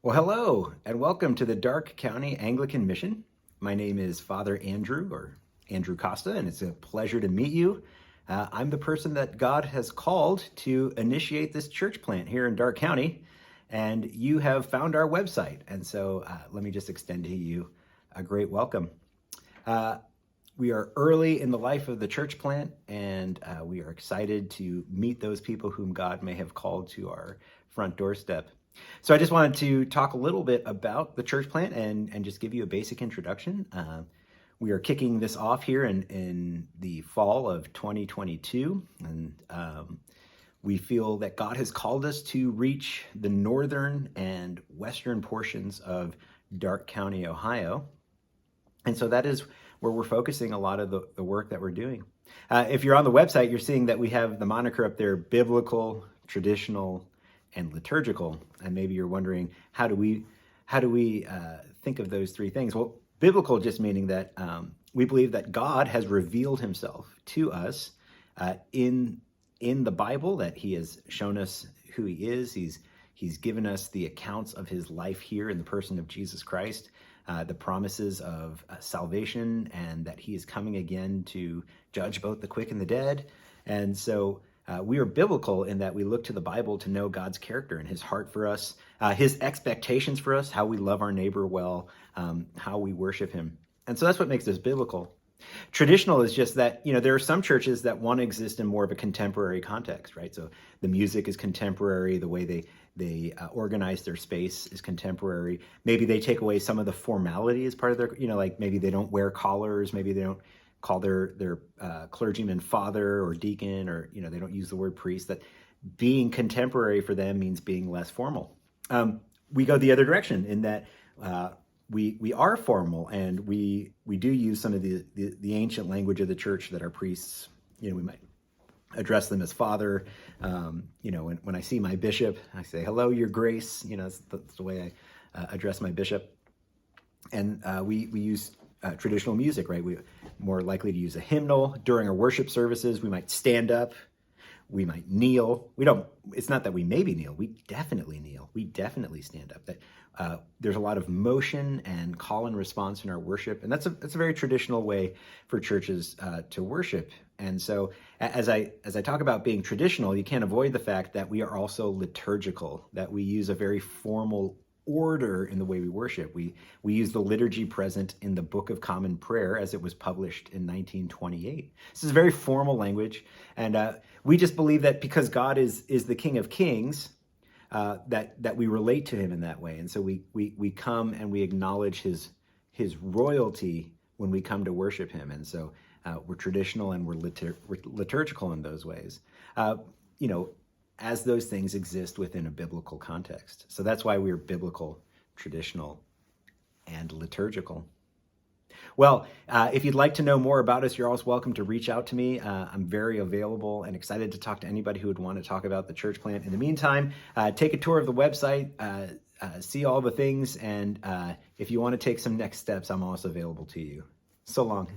Well, hello, and welcome to the Darke County Anglican Mission. My name is Father Andrew, or Andrew Costa, and it's a pleasure to meet you. I'm the person that God has called to initiate this church plant here in Darke County, and you have found our website. And so let me just extend to you a great welcome. We are early in the life of the church plant, and we are excited to meet those people whom God may have called to our front doorstep. So I just wanted to talk a little bit about the church plant and just give you a basic introduction. We are kicking this off here in the fall of 2022, and we feel that God has called us to reach the northern and western portions of Darke County, Ohio. And so that is where we're focusing a lot of the work that we're doing. If you're on the website, you're seeing that we have the moniker up there: biblical, traditional, and liturgical. And maybe you're wondering, how do we think of those three things? Well, biblical just meaning that we believe that God has revealed himself to us in the Bible, that he has shown us who he is. He's given us the accounts of his life here in the person of Jesus Christ, the promises of salvation, and that he is coming again to judge both the quick and the dead. And so we are biblical in that we look to the Bible to know God's character and his heart for us, his expectations for us, how we love our neighbor well, how we worship him. And so that's what makes us biblical. Traditional is just that, there are some churches that want to exist in more of a contemporary context, right? So the music is contemporary, the way they organize their space is contemporary. Maybe they take away some of the formality as part of their, like maybe they don't wear collars, maybe they don't call their clergyman father or deacon, or they don't use the word priest. That being contemporary for them means being less formal. We go the other direction in that we are formal, and we do use some of the ancient language of the church that our priests, we might address them as father. When I see my bishop, I say, "Hello, your grace." That's the way I address my bishop. And we use traditional music, right? We're more likely to use a hymnal during our worship services. We might stand up. We might kneel. It's not that we maybe kneel. We definitely kneel. We definitely stand up. That there's a lot of motion and call and response in our worship. And that's a very traditional way for churches to worship. And so as I talk about being traditional, you can't avoid the fact that we are also liturgical, that we use a very formal order in the way we worship. We use the liturgy present in the Book of Common Prayer as it was published in 1928. This is very formal language, and we just believe that because God is the King of Kings, that we relate to him in that way. And so we come and we acknowledge his royalty when we come to worship him. And so we're traditional and we're liturgical in those ways. As those things exist within a biblical context. So that's why we're biblical, traditional, and liturgical. Well, if you'd like to know more about us, you're always welcome to reach out to me. I'm very available and excited to talk to anybody who would want to talk about the church plant. In the meantime, take a tour of the website, see all the things, and if you want to take some next steps, I'm also available to you. So long.